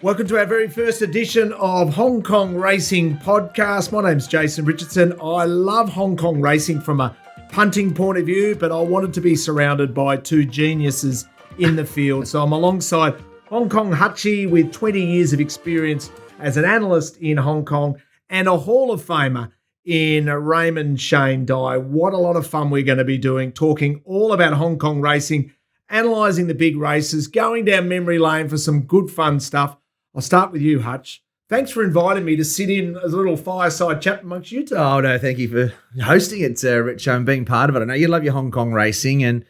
Welcome to our very first edition of Hong Kong Racing Podcast. My name's Jason Richardson. I love Hong Kong racing from a punting point of view, but I wanted to be surrounded by two geniuses in the field. So I'm alongside Hong Kong Hutchi with 20 years of experience as an analyst in Hong Kong and a Hall of Famer in Raymond Shane Dye. What a lot of fun we're going to be doing, talking all about Hong Kong racing, analysing the big races, going down memory lane for some good fun stuff. I'll start with you, Hutch. Thanks for inviting me to sit in as a little fireside chat amongst you two. Oh, no, thank you for hosting it, Richo, and being part of it. I know you love your Hong Kong racing, and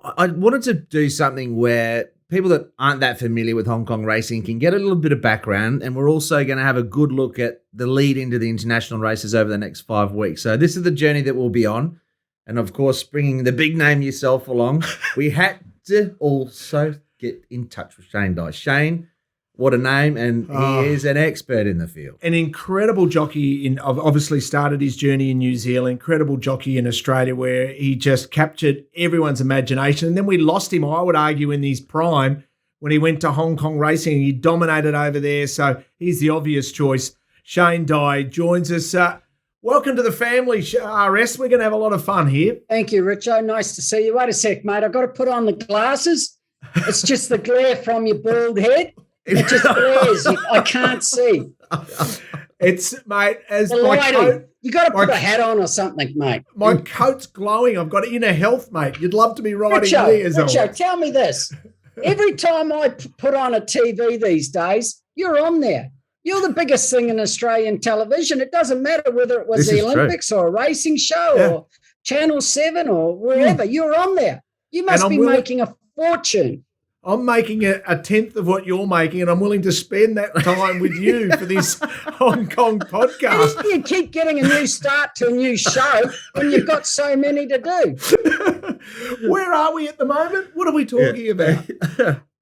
I wanted to do something where people that aren't that familiar with Hong Kong racing can get a little bit of background, and we're also going to have a good look at the lead into the international races over the next 5 weeks. So this is the journey that we'll be on, and of course, bringing the big name yourself along, we had to also get in touch with Shane Dye. Shane, what a name, and he is an expert in the field. An incredible jockey, obviously started his journey in New Zealand, incredible jockey in Australia where he just captured everyone's imagination. And then we lost him, I would argue, in his prime when he went to Hong Kong racing. He dominated over there, so he's the obvious choice. Shane Dye joins us. Welcome to the family, RS. We're going to have a lot of fun here. Thank you, Richo. Nice to see you. Wait a sec, mate. I've got to put on the glasses. It's just the glare from your bald head. It just glares. I can't see. It's, mate, as the my lighting. coat... You got to put a hat on or something, mate. My coat's glowing. I've got inner health, mate. You'd love to be riding me as well. Richo, tell me this. Every time I put on a TV these days, you're on there. You're the biggest thing in Australian television. It doesn't matter whether it was the Olympics or a racing show or Channel 7 or wherever. You're on there. You must be making a fortune. I'm making a tenth of what you're making, and I'm willing to spend that time with you for this Hong Kong podcast. How do you keep getting a new start to a new show when you've got so many to do? Where are we at the moment? What are we talking about?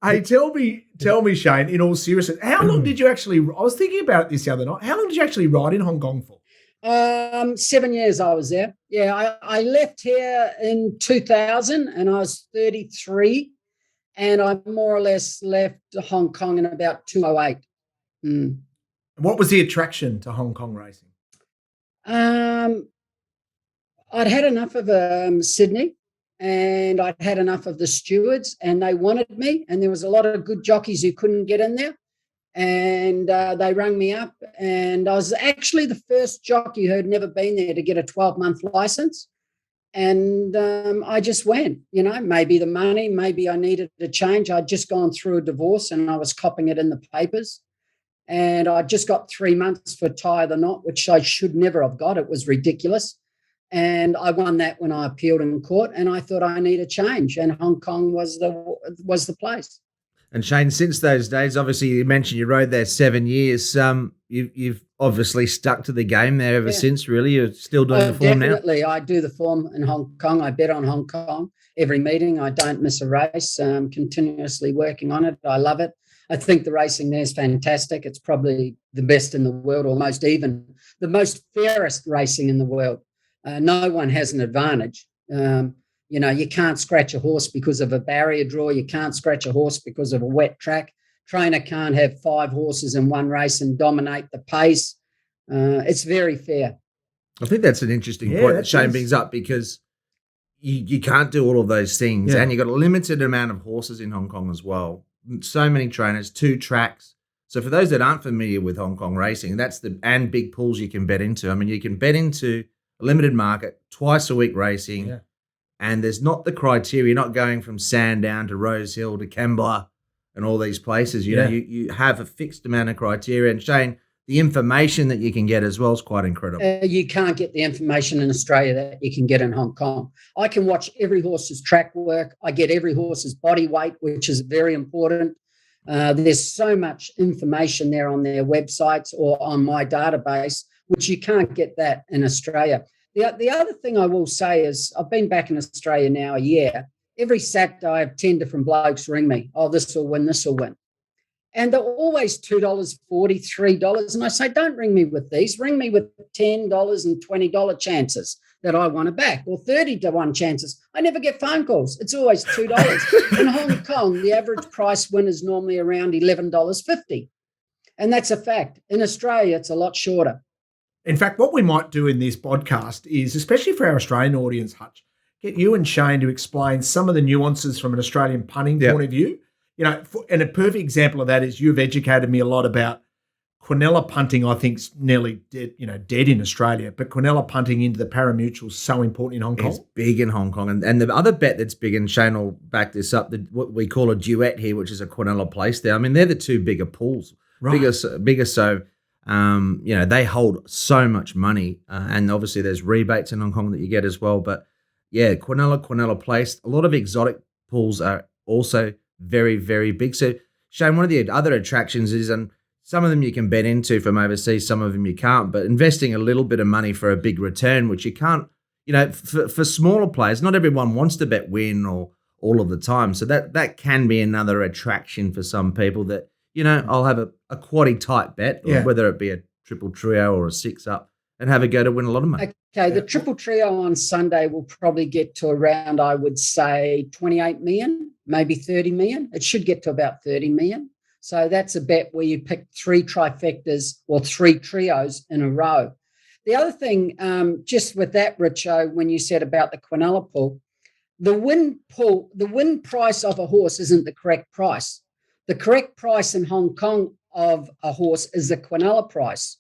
Hey, tell me, Shane, in all seriousness, how long did you actually, I was thinking about this the other night, how long did you actually ride in Hong Kong for? 7 years I was there. Yeah, I left here in 2000 and I was 33. And I more or less left Hong Kong in about 2008. What was the attraction to Hong Kong racing? I'd had enough of Sydney, and I'd had enough of the stewards, and they wanted me, and there was a lot of good jockeys who couldn't get in there. And they rang me up, and I was actually the first jockey who had never been there to get a 12-month license. And I just went, maybe the money, maybe I needed a change. I'd just gone through a divorce and I was copping it in the papers. And I just got 3 months for tie the knot, which I should never have got. It was ridiculous. And I won that when I appealed in court. And I thought I need a change. And Hong Kong was the place. And Shane, since those days, obviously you mentioned you rode there 7 years. You've obviously stuck to the game there ever since, really. You're still doing the form now? Definitely. I do the form in Hong Kong. I bet on Hong Kong every meeting. I don't miss a race. I'm continuously working on it. I love it. I think the racing there is fantastic. It's probably the best in the world, almost even the most fairest racing in the world. No one has an advantage. You can't scratch a horse because of a barrier draw. You can't scratch a horse because of a wet track. Trainer can't have 5 horses in one race and dominate the pace. It's very fair. I think that's an interesting point that Shane brings up, because you can't do all of those things, and you've got a limited amount of horses in Hong Kong as well. So many trainers, 2 tracks. So for those that aren't familiar with Hong Kong racing, and big pools you can bet into. I mean, you can bet into a limited market, twice a week racing. Yeah. And there's not the criteria. You're not going from Sandown to Rose Hill to Kembla and all these places. You have a fixed amount of criteria. And Shane, the information that you can get as well is quite incredible. You can't get the information in Australia that you can get in Hong Kong. I can watch every horse's track work. I get every horse's body weight, which is very important. There's so much information there on their websites or on my database, which you can't get that in Australia. The other thing I will say is I've been back in Australia now a year. Every Saturday I have 10 different blokes ring me. Oh, this will win, this will win. And they're always $2.40, $3. And I say, don't ring me with these. Ring me with $10 and $20 chances that I want to back, or 30 to 1 chances. I never get phone calls. It's always $2. In Hong Kong, the average price win is normally around $11.50. And that's a fact. In Australia, it's a lot shorter. In fact, what we might do in this podcast is, especially for our Australian audience, Hutch, get you and Shane to explain some of the nuances from an Australian punting point of view. And a perfect example of that is you've educated me a lot about Quinella punting. I think is nearly dead in Australia, but Quinella punting into the parimutuel is so important in Hong Kong. It's big in Hong Kong, and the other bet that's big, and Shane will back this up, what we call a duet here, which is a Quinella place there. I mean, they're the two bigger pools, bigger. So, they hold so much money, and obviously there's rebates in Hong Kong that you get as well. But yeah, Quinella place. A lot of exotic pools are also very, very big. So Shane, one of the other attractions is, some of them you can bet into from overseas, some of them you can't. But investing a little bit of money for a big return, which you can't, for smaller players, not everyone wants to bet win or all of the time. So that can be another attraction for some people that, I'll have a quaddy type bet, or whether it be a triple trio or a 6-up, and have a go to win a lot of money. Okay, the triple trio on Sunday will probably get to around, I would say, 28 million, maybe 30 million. It should get to about 30 million. So that's a bet where you pick 3 trifectas or 3 trios in a row. The other thing, just with that, Richo, when you said about the Quinella pool, the win price of a horse isn't the correct price. The correct price in Hong Kong of a horse is the Quinella price.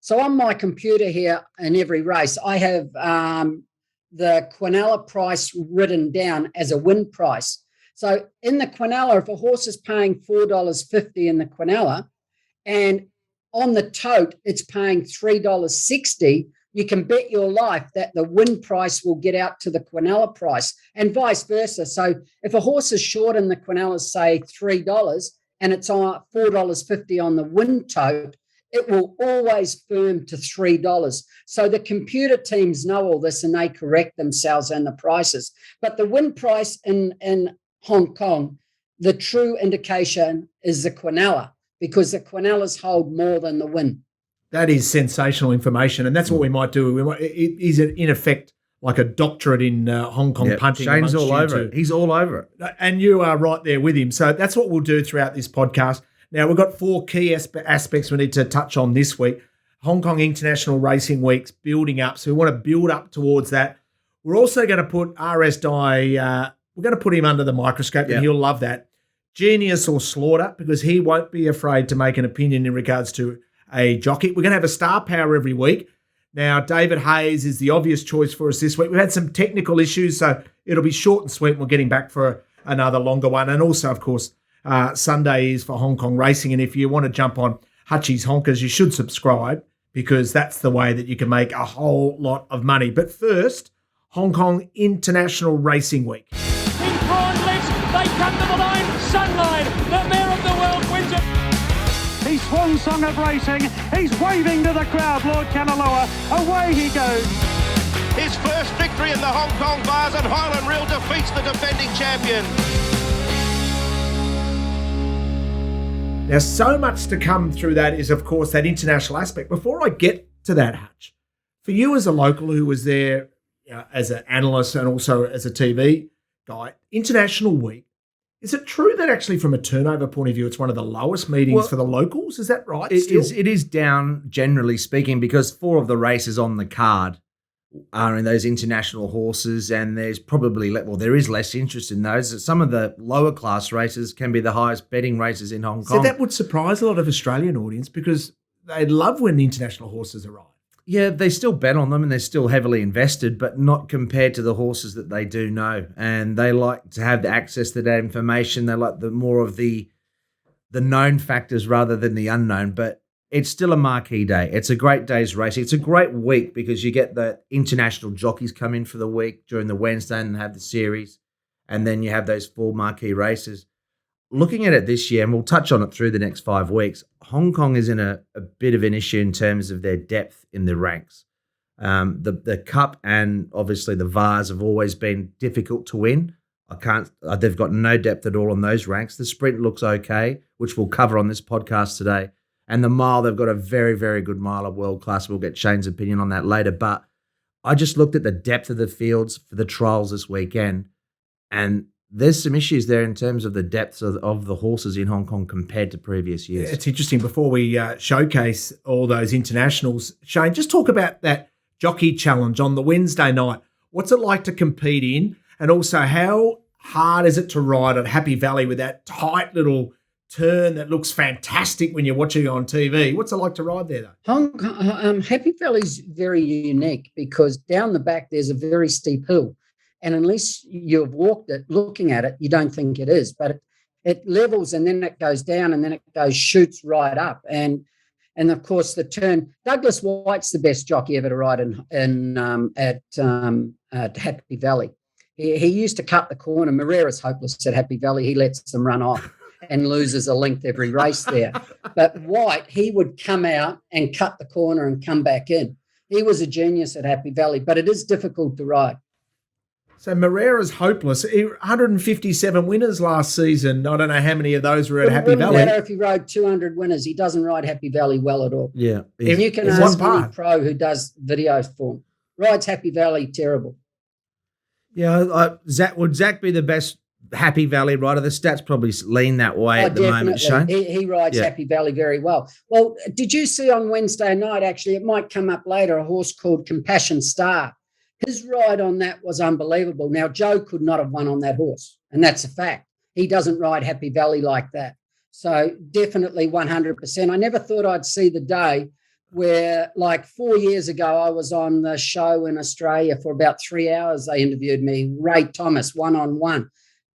So on my computer here in every race, I have the Quinella price written down as a win price. So in the Quinella, if a horse is paying $4.50 in the Quinella, and on the tote it's paying $3.60, you can bet your life that the win price will get out to the Quinella price, and vice versa. So if a horse is short in the Quinella, say $3, and it's on $4.50 on the win tote, it will always firm to $3. So the computer teams know all this, and they correct themselves and the prices. But the win price in Hong Kong, the true indication is the Quinella, because the Quinellas hold more than the win. That is sensational information, and that's what we might do. It is, in effect, like a doctorate in Hong Kong punting. Shane's all over it. He's all over it. And you are right there with him. So that's what we'll do throughout this podcast. Now, we've got 4 key aspects we need to touch on this week. Hong Kong International Racing Week's building up, so we want to build up towards that. We're also going to put RS Dye, we're going to put him under the microscope, and he'll love that. Genius or Slaughter, because he won't be afraid to make an opinion in regards to a jockey. We're going to have a star power every week. Now, David Hayes is the obvious choice for us this week. We've had some technical issues, so it'll be short and sweet, and we'll get him back for another longer one. And also, of course, Sunday is for Hong Kong racing. And if you want to jump on Hutchi's Honkers, you should subscribe, because that's the way that you can make a whole lot of money. But first, Hong Kong International Racing Week. In broad legs, they come to the line. Sunline, the mare of the world, wins it. He's swan song of racing. He's waving to the crowd, Lord Kanaloa. Away he goes. His first victory in the Hong Kong bars, and Highland Reel defeats the defending champion. Now, so much to come through that is, of course, that international aspect. Before I get to that, Hutch, for you as a local who was there as an analyst and also as a TV guy, International Week, is it true that actually from a turnover point of view, it's one of the lowest meetings for the locals? Is that right? It is down, generally speaking, because 4 of the races on the card are in those international horses, and there's probably, there is less interest in those. Some of the lower class races can be the highest betting races in Hong Kong. So that would surprise a lot of Australian audience, because they love when the international horses arrive. Yeah, they still bet on them and they're still heavily invested, but not compared to the horses that they do know. And they like to have the access to that information. They like the more of the known factors rather than the unknown. But it's still a marquee day. It's a great day's racing. It's a great week because you get the international jockeys come in for the week during the Wednesday and have the series. And then you have those 4 marquee races. Looking at it this year, and we'll touch on it through the next 5 weeks, Hong Kong is in a bit of an issue in terms of their depth in the ranks. The Cup and obviously the Vars have always been difficult to win. They've got no depth at all on those ranks. The Sprint looks okay, which we'll cover on this podcast today. And the Mile, they've got a very, very good miler, world class. We'll get Shane's opinion on that later. But I just looked at the depth of the fields for the trials this weekend, and there's some issues there in terms of the depths of the horses in Hong Kong compared to previous years. Yeah, it's interesting. Before we showcase all those internationals, Shane, just talk about that Jockey Challenge on the Wednesday night. What's it like to compete in? And also, how hard is it to ride at Happy Valley with that tight little turn that looks fantastic when you're watching it on TV? What's it like to ride there, though? Happy Valley's very unique because down the back there's a very steep hill. And unless you've walked it, looking at it, you don't think it is. But it levels and then it goes down and then it shoots right up. And of course, the turn, Douglas White's the best jockey ever to ride at Happy Valley. He used to cut the corner. Moreira's hopeless at Happy Valley. He lets them run off and loses a length every race there. But White, he would come out and cut the corner and come back in. He was a genius at Happy Valley, but it is difficult to ride. So Moreira's hopeless. 157 winners last season. I don't know how many of those were at Happy Valley. It wouldn't matter if he rode 200 winners. He doesn't ride Happy Valley well at all. Yeah. And you can ask any pro who does videos for him. Rides Happy Valley terrible. Yeah, would Zach be the best Happy Valley rider? The stats probably lean that way at the moment, Shane. He rides Happy Valley very well. Well, did you see on Wednesday night, actually, it might come up later, a horse called Compassion Star? His ride on that was unbelievable. Now, Joe could not have won on that horse, and that's a fact. He doesn't ride Happy Valley like that. So definitely 100%. I never thought I'd see the day where, like 4 years ago, I was on the show in Australia for about 3 hours. They interviewed me, Ray Thomas, one-on-one.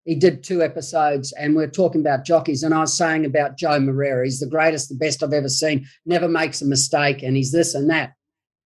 He did 2 episodes, and we're talking about jockeys, and I was saying about Joe Moreira. He's the greatest, the best I've ever seen, never makes a mistake, and he's this and that.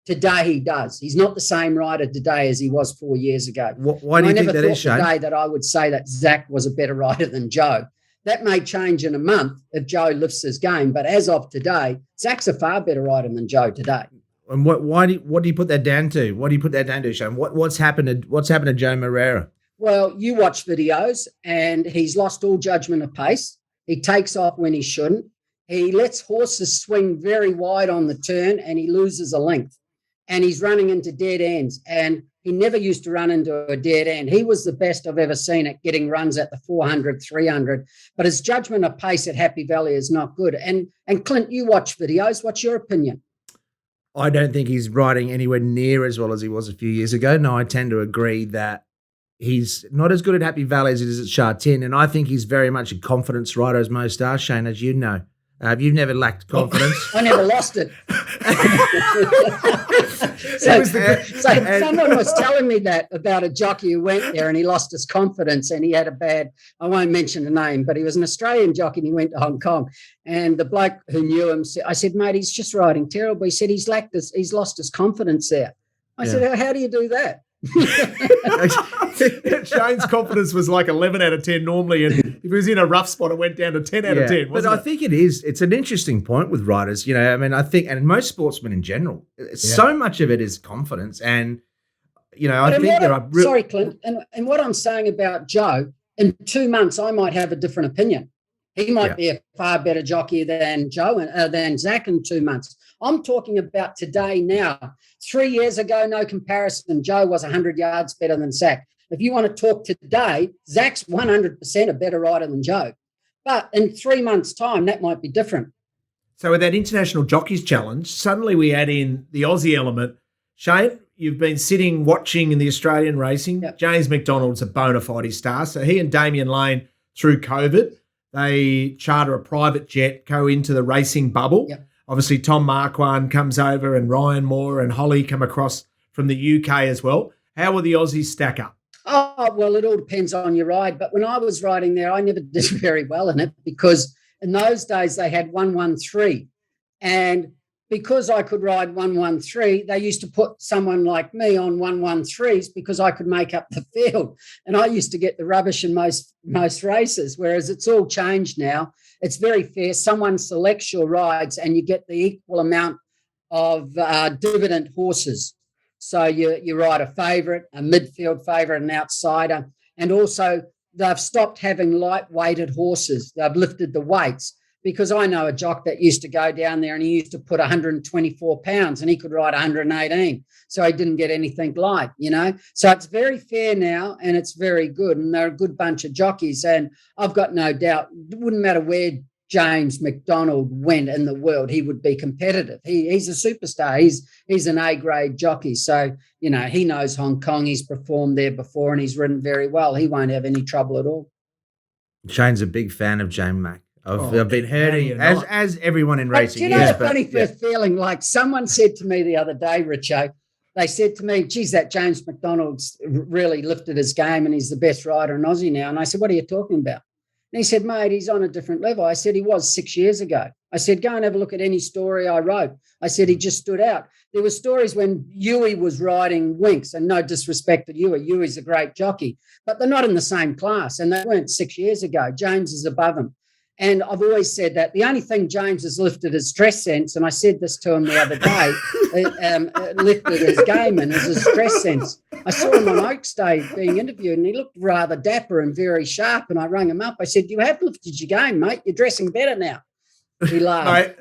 Today he does. He's not the same rider today as he was 4 years ago. Why do you think that is, Shane? I never thought today that I would say that Zach was a better rider than Joe. That may change in a month if Joe lifts his game, but as of today, Zach's a far better rider than Joe today. And what do you put that down to? What do you put that down to, Shane? What's happened to Joe Moreira? Well, you watch videos and he's lost all judgment of pace. He takes off when he shouldn't. He lets horses swing very wide on the turn and he loses a length. And he's running into dead ends. And he never used to run into a dead end. He was the best I've ever seen at getting runs at the 400, 300. But his judgment of pace at Happy Valley is not good. And Clint, you watch videos. What's your opinion? I don't think he's riding anywhere near as well as he was a few years ago. No, I tend to agree that he's not as good at Happy Valley as he is at Sha Tin. And I think he's very much a confidence rider, as most are, Shane, as you know. You've never lacked confidence. I never lost it. So someone was telling me that about a jockey who went there and he lost his confidence and he had a bad, I won't mention the name, but he was an Australian jockey and he went to Hong Kong. And the bloke who knew him, I said, mate, he's just riding terrible. He said he's lost his confidence there. I said, how do you do that? Shane's confidence was like 11 out of 10 normally, and if he was in a rough spot, it went down to 10 out of 10. But I think it's an interesting point with riders. You know, I mean, I think, and most sportsmen in general, so much of it is confidence. And, you know, I think there are sorry, Clint, and what I'm saying about Joe, in 2 months, I might have a different opinion. He might be a far better jockey than Joe than Zach in 2 months. I'm talking about today now. 3 years ago, no comparison. Joe was 100 yards better than Zach. If you want to talk today, Zach's 100% a better rider than Joe. But in 3 months' time, that might be different. So with that International Jockeys Challenge, suddenly we add in the Aussie element. Shane, you've been sitting watching in the Australian racing. Yep. James McDonald's a bona fide star. So he and Damien Lane, through COVID, they charter a private jet, go into the racing bubble. Yep. Obviously, Tom Marquand comes over and Ryan Moore and Holly come across from the UK as well. How will the Aussies stack up? Oh, well, it all depends on your ride. But when I was riding there, I never did very well in it because in those days they had 113. And because I could ride 113, they used to put someone like me on 113s because I could make up the field. And I used to get the rubbish in most races, whereas it's all changed now. It's very fair. Someone selects your rides and you get the equal amount of dividend horses. So you ride a favourite, a midfield favourite, an outsider. And also they've stopped having light-weighted horses. They've lifted the weights. because I know a jock that used to go down there and he used to put 124 pounds and he could ride 118. So he didn't get anything light, So it's very fair now and it's very good. And they're a good bunch of jockeys. And I've got no doubt, it wouldn't matter where James McDonald went in the world, he would be competitive. He's a superstar. He's an A-grade jockey. So, he knows Hong Kong. He's performed there before and he's ridden very well. He won't have any trouble at all. Shane's a big fan of James Mac. I've been hearing, as everyone in racing is. The funny feeling, like someone said to me the other day, Richo, they said to me, geez, that James McDonald's really lifted his game and he's the best rider in Aussie now. And I said, what are you talking about? And he said, mate, he's on a different level. I said, he was 6 years ago. I said, go and have a look at any story I wrote. I said, he just stood out. There were stories when Huey was riding Winks, and no disrespect to Huey. Huey's a great jockey, but they're not in the same class, and they weren't 6 years ago. James is above him. And I've always said that the only thing James has lifted his stress sense, and I said this to him the other day, lifted his game and his stress sense. I saw him on Oaks Day being interviewed and he looked rather dapper and very sharp. And I rang him up. I said, you have lifted your game, mate. You're dressing better now. He laughed.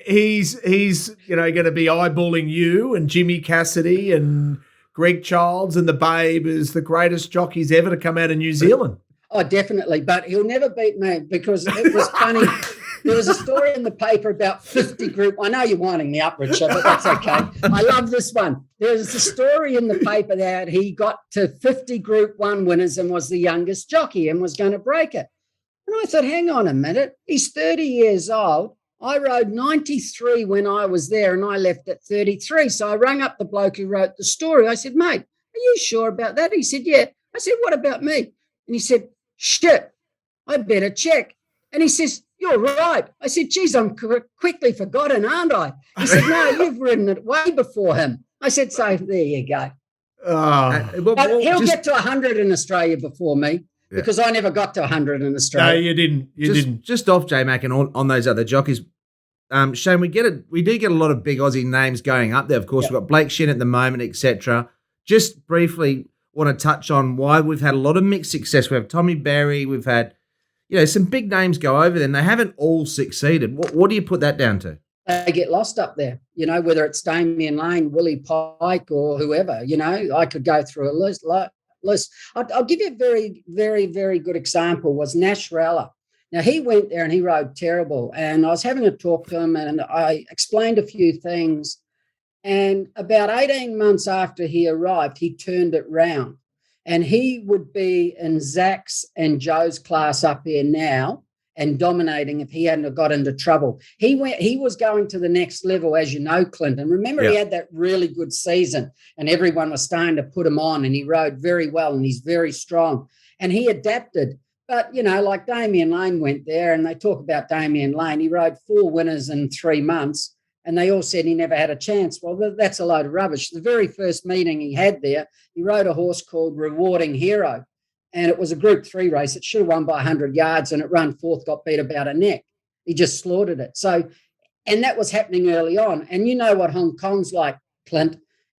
He's going to be eyeballing you and Jimmy Cassidy and Greg Childs and the Babe as the greatest jockeys ever to come out of New Zealand. Oh, definitely. But he'll never beat me because it was funny. There was a story in the paper about 50 Group. I know you're winding me up, Richard, but that's okay. I love this one. There was a story in the paper that he got to 50 Group 1 winners and was the youngest jockey and was going to break it. And I thought, hang on a minute. He's 30 years old. I rode 93 when I was there and I left at 33. So I rang up the bloke who wrote the story. I said, mate, are you sure about that? He said, yeah. I said, what about me? And he said, shit, I better check. And he says, you're right. I said, geez, I'm quickly forgotten, aren't I? He said, no, you've ridden it way before him. I said, so there you go. He'll get to 100 in Australia before me because I never got to 100 in Australia. No, you didn't. You didn't. Just off J-Mac and on those other jockeys, Shane, we do get a lot of big Aussie names going up there. Of course, We've got Blake Shin at the moment, etc. Just briefly want to touch on why we've had a lot of mixed success. We have Tommy Berry. We've had, some big names go over there and they haven't all succeeded. What do you put that down to? They get lost up there, whether it's Damien Lane, Willie Pike or whoever, I could go through a list. I'll give you a very, very, very good example was Nash Ralla. Now, he went there and he rode terrible. And I was having a talk to him and I explained a few things. And about 18 months after he arrived, he turned it round. And he would be in Zach's and Joe's class up here now and dominating if he hadn't got into trouble. He was going to the next level, as you know, Clint. And remember, he had that really good season and everyone was starting to put him on and he rode very well and he's very strong. And he adapted. But, like Damien Lane went there and they talk about Damien Lane. He rode 4 winners in 3 months. And they all said he never had a chance. Well, that's a load of rubbish. The very first meeting he had there, he rode a horse called Rewarding Hero. And it was a Group 3 race. It should have won by 100 yards and it ran 4th, got beat about a neck. He just slaughtered it. So, and that was happening early on. And you know what Hong Kong's like, Clint.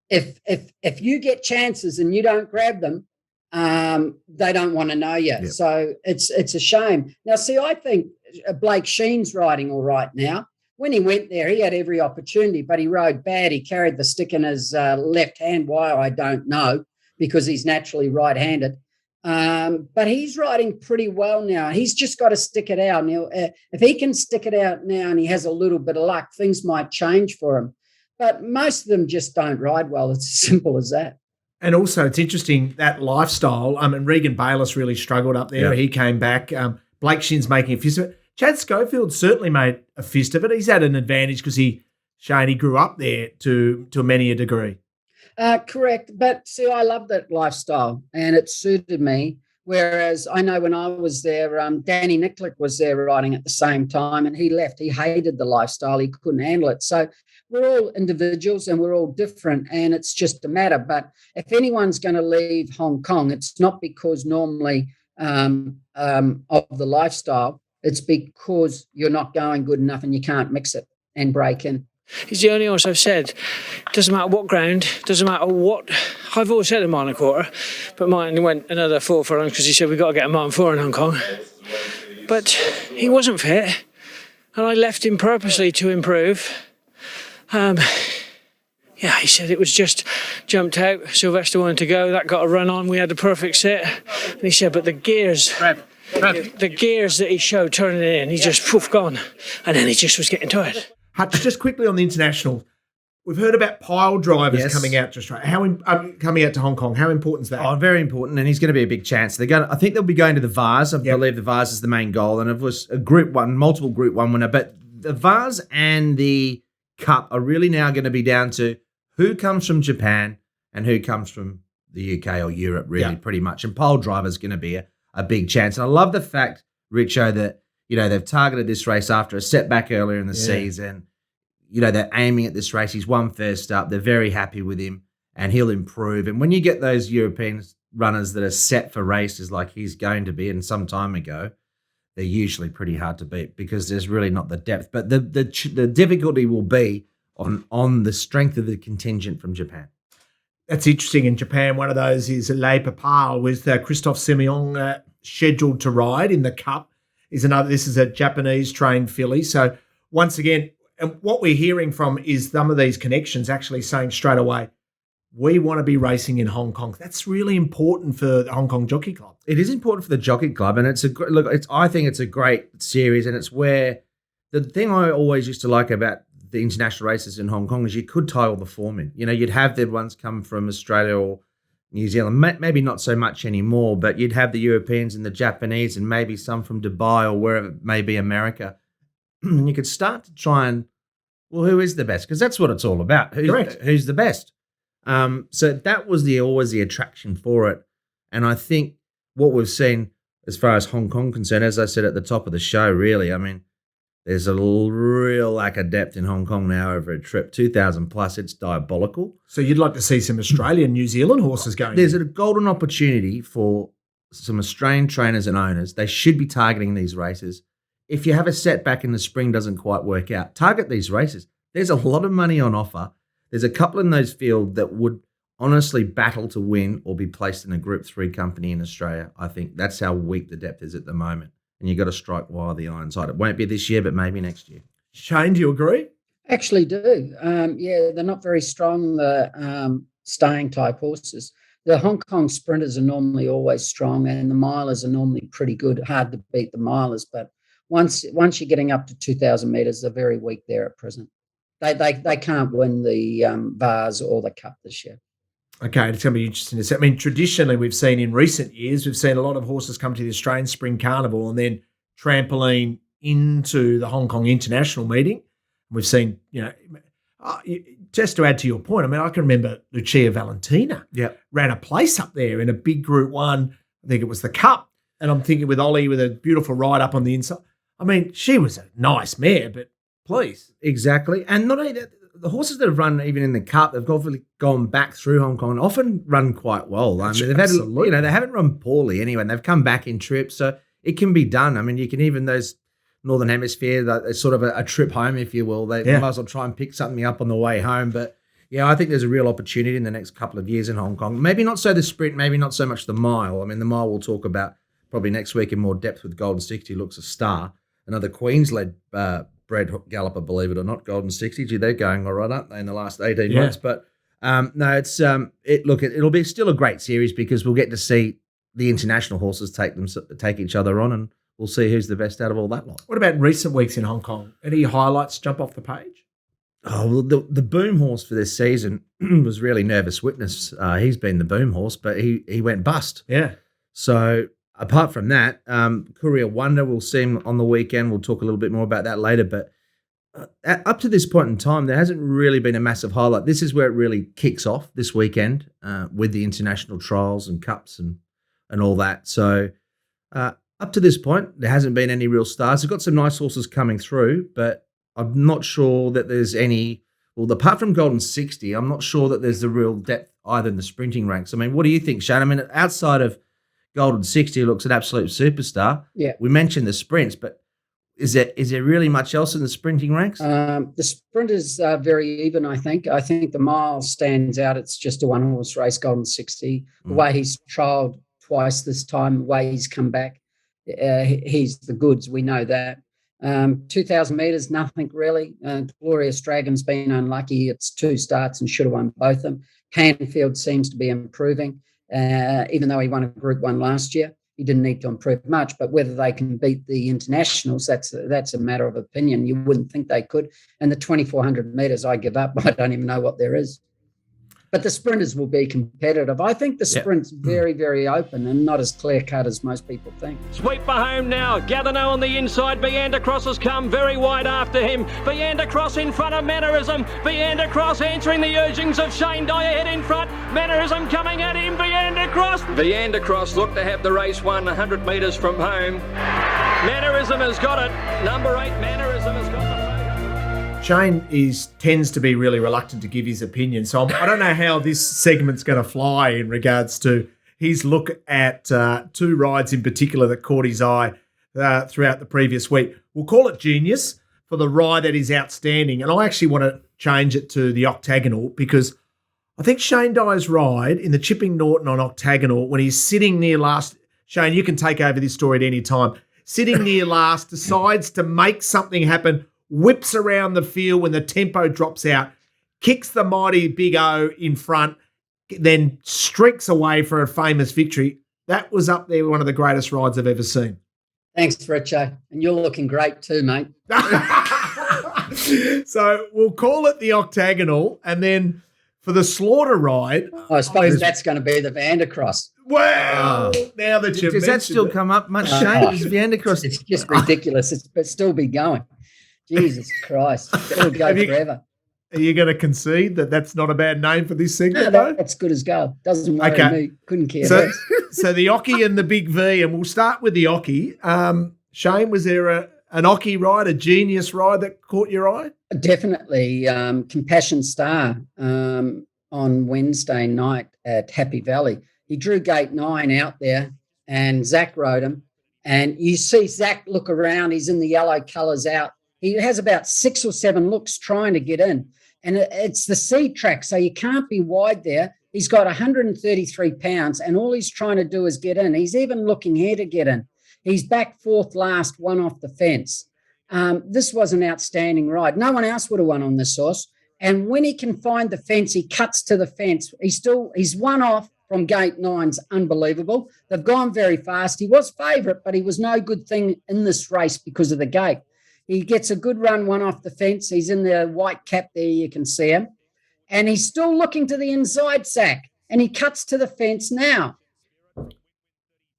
If you get chances and you don't grab them, they don't want to know you. Yep. So it's a shame. Now, see, I think Blake Sheen's riding all right now. When he went there, he had every opportunity, but he rode bad. He carried the stick in his left hand. Why, I don't know, because he's naturally right-handed. But he's riding pretty well now. He's just got to stick it out. Now, if he can stick it out now and he has a little bit of luck, things might change for him. But most of them just don't ride well. It's as simple as that. And also, it's interesting, that lifestyle. And Regan Bayless really struggled up there. Yeah. He came back. Blake Shin's making a fist of it. Chad Schofield certainly made a fist of it. He's had an advantage because he grew up there to many a degree. Correct. But see, I love that lifestyle and it suited me. Whereas I know when I was there, Danny Nicklick was there riding at the same time and he left. He hated the lifestyle. He couldn't handle it. So we're all individuals and we're all different and it's just a matter. But if anyone's going to leave Hong Kong, it's not because normally of the lifestyle. It's because you're not going good enough and you can't mix it and break in. He's the only horse I've said, doesn't matter what ground, doesn't matter what. I've always said a mile and a quarter, but mine went another 4 furlongs because he said we've got to get a mile and 4 in Hong Kong. But he wasn't fit. and I left him purposely to improve. Yeah, he said it was just jumped out. Sylvester wanted to go. That got a run on. We had the perfect sit. And he said, but the gears that he showed turning it in, he just poof gone. And then he just was getting tired. Hutch, just quickly on the international, we've heard about pile drivers coming out to Australia. Coming out to Hong Kong? How important is that? Oh, very important, and he's going to be a big chance. I think they'll be going to the Vase. I believe the Vase is the main goal, and it was a Group 1, multiple Group 1 winner. But the Vase and the Cup are really now going to be down to who comes from Japan and who comes from the UK or Europe, really, pretty much. And pole driver is going to be a big chance. And I love the fact, Richo, that they've targeted this race after a setback earlier in the season. They're aiming at this race. He's won first up. They're very happy with him, and he'll improve. And when you get those European runners that are set for races like he's going to be, and some time ago, they're usually pretty hard to beat because there's really not the depth. But the difficulty will be on the strength of the contingent from Japan. That's interesting. In Japan, one of those is Le Papal with Christophe Simeon scheduled to ride in the Cup. This is a Japanese trained filly. So once again, and what we're hearing from is some of these connections actually saying straight away, we want to be racing in Hong Kong. That's really important for the Hong Kong Jockey Club. It is important for the Jockey Club, and I think it's a great series, and it's where the thing I always used to like about the international races in Hong Kong is you could tie all the form in. You'd have the ones come from Australia or New Zealand, maybe not so much anymore, but you'd have the Europeans and the Japanese and maybe some from Dubai or wherever it may be, America. And you could start to try and, well, who is the best? Because that's what it's all about. Who's the best? So that was always the attraction for it. And I think what we've seen as far as Hong Kong concerned, as I said at the top of the show, really, I mean, there's a real lack of depth in Hong Kong now over a trip. 2,000 plus, it's diabolical. So you'd like to see some Australian, New Zealand horses going? There's a golden opportunity for some Australian trainers and owners. They should be targeting these races. If you have a setback in the spring doesn't quite work out, target these races. There's a lot of money on offer. There's a couple in those fields that would honestly battle to win or be placed in a Group 3 company in Australia. I think that's how weak the depth is at the moment. And you've got to strike while the iron's hot. It won't be this year, but maybe next year. Shane, do you agree? Actually do. They're not very strong, the staying type horses. The Hong Kong sprinters are normally always strong, and the milers are normally pretty good. Hard to beat the milers, but once you're getting up to 2,000 metres, they're very weak there at present. They can't win the Vase or the Cup this year. Okay, it's going to be interesting to see. I mean, traditionally, we've seen in recent years, we've seen a lot of horses come to the Australian Spring Carnival and then trampoline into the Hong Kong International meeting. We've seen, just to add to your point, I mean, I can remember Lucia Valentina ran a place up there in a big Group 1. I think it was the Cup. And I'm thinking with Ollie with a beautiful ride up on the inside. I mean, she was a nice mare, but please. Exactly. And not only that, the horses that have run even in the Cup, they've obviously gone back through Hong Kong and often run quite well. I mean, they haven't run poorly anyway, and they've come back in trips, so it can be done. I mean, you can even those Northern Hemisphere, it's sort of a trip home, if you will. They might as well try and pick something up on the way home. But yeah, I think there's a real opportunity in the next couple of years in Hong Kong. Maybe not so the sprint, maybe not so much the mile. I mean, the mile we'll talk about probably next week in more depth with Golden 60 looks a star. Another Queens-led bred galloper, believe it or not, Golden 60. Gee, they're going all right, aren't they, in the last 18 months? But no, it'll be still a great series because we'll get to see the international horses take each other on, and we'll see who's the best out of all that lot. What about recent weeks in Hong Kong? Any highlights jump off the page? Oh, well, the boom horse for this season was really Nervous Witness. He's been the boom horse, but he went bust. Yeah. So apart from that, Courier Wonder, we'll see him on the weekend. We'll talk a little bit more about that later. But up to this point in time, there hasn't really been a massive highlight. This is where it really kicks off this weekend with the international trials and cups and all that. So up to this point, there hasn't been any real stars. They've got some nice horses coming through, but I'm not sure that there's any. Well, apart from Golden 60, I'm not sure that there's the real depth either in the sprinting ranks. I mean, what do you think, Shane? I mean, outside of Golden 60 looks an absolute superstar. Yeah. We mentioned the sprints, but is there really much else in the sprinting ranks? The sprinters are very even, I think. I think the mile stands out. It's just a one-horse race, Golden 60. The way he's trialled twice this time, the way he's come back, he's the goods. We know that. 2,000 metres, nothing really. Glorious Dragon's been unlucky. It's 2 starts and should have won both of them. Canfield seems to be improving, even though he won a Group 1 last year. He didn't need to improve much, but whether they can beat the internationals, that's a matter of opinion. You wouldn't think they could. And the 2,400 metres, I give up. I don't even know what there is. But the sprinters will be competitive. I think the sprint's very, very open and not as clear-cut as most people think. Sweep for home now. Gatherno on the inside. Viandacross has come very wide after him. Viandacross in front of Mannerism. Viandacross answering the urgings of Shane Dyer head in front. Mannerism coming at him. Viandacross looked to have the race won 100 metres from home. Mannerism has got it. Number 8, Mannerism has got the... Shane tends to be really reluctant to give his opinion, so I don't know how this segment's going to fly in regards to his look at 2 rides in particular that caught his eye throughout the previous week. We'll call it Genius for the ride that is outstanding, and I actually want to change it to the Octagonal because I think Shane Dyer's ride in the Chipping Norton on Octagonal, when he's sitting near last, Shane, you can take over this story at any time, sitting near last, decides to make something happen, whips around the field when the tempo drops out, kicks the mighty Big O in front, then streaks away for a famous victory. That was up there, one of the greatest rides I've ever seen. Thanks, Richo. And you're looking great too, mate. So we'll call it the Octagonal, and then for the Slaughter ride... I suppose that's going to be the Vandercross. Wow! Now that you've Does that still come up much, Shane? Is Vandercross... It's just ridiculous. But still be going. Jesus Christ. It'll go forever. Are you going to concede that that's not a bad name for this segment, though? That's good as gold. Doesn't worry me. Couldn't care less. So the Jockey and the Big V, and we'll start with the Jockey. Shane, was there an Jockey ride, a Genius ride that caught your eye? Definitely. Compassion Star on Wednesday night at Happy Valley. He drew gate 9 out there, and Zach rode him. And you see Zach look around. He's in the yellow colours out. He has about 6 or 7 looks trying to get in. And it's the seed track, so you can't be wide there. He's got 133 pounds, and all he's trying to do is get in. He's even looking here to get in. He's back 4th last, 1 off the fence. This was an outstanding ride. No one else would have won on this horse. And when he can find the fence, he cuts to the fence. He's 1 off from gate 9's unbelievable. They've gone very fast. He was favourite, but he was no good thing in this race because of the gate. He gets a good run, 1 off the fence. He's in the white cap there. You can see him. And he's still looking to the inside sack. And he cuts to the fence now.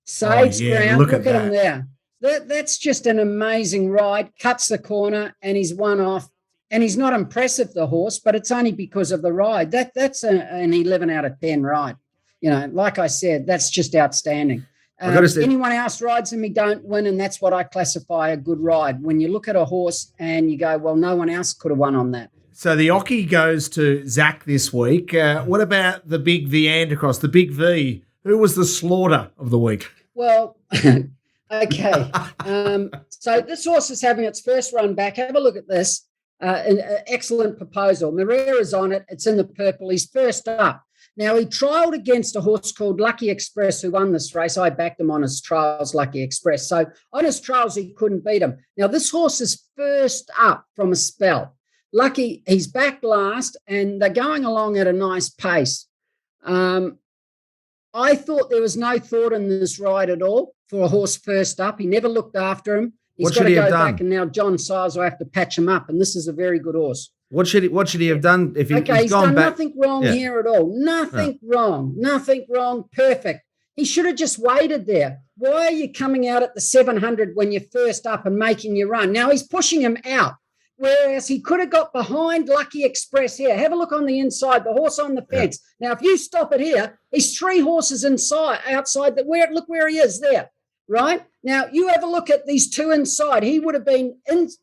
Saves ground. Look at him there. That's just an amazing ride. Cuts the corner and he's 1 off. And he's not impressive, the horse, but it's only because of the ride. That's an 11 out of 10 ride. You know, like I said, that's just outstanding. Anyone else rides him, he don't win, and that's what I classify a good ride. When you look at a horse and you go, well, no one else could have won on that. So the Jockey goes to Zach this week. What about the Big Viandacross, the Big V? Who was the Slaughter of the week? Well, okay. So this horse is having its first run back. Have a look at this. An excellent proposal. Marrera's on it. It's in the purple. He's first up. Now, he trialled against a horse called Lucky Express who won this race. I backed him on his trials, Lucky Express. So on his trials, he couldn't beat him. Now, this horse is first up from a spell. Lucky, he's back last, and they're going along at a nice pace. I thought there was no thought in this ride at all for a horse first up. He never looked after him. He's got to go back, and now John Siles will have to patch him up, and this is a very good horse. What should he have done if he's done back? Nothing wrong here at all. Nothing wrong. Perfect. He should have just waited there. Why are you coming out at the 700 when you're first up and making your run? Now he's pushing him out, whereas he could have got behind Lucky Express here. Have a look on the inside, the horse on the fence. Now, if you stop it here, he's 3 horses outside. Look where he is there, right? Now, you have a look at these 2 inside. He would have been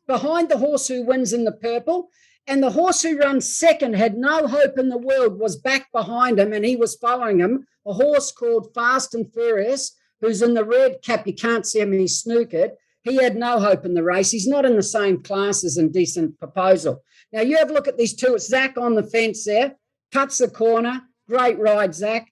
behind the horse who wins in the purple. And the horse who runs second had no hope in the world, was back behind him, and he was following him, a horse called Fast and Furious, who's in the red cap. You can't see him, he's snookered. He had no hope in the race. He's not in the same class as Indecent Proposal. Now, you have a look at these 2. It's Zach on the fence there, cuts the corner. Great ride, Zach.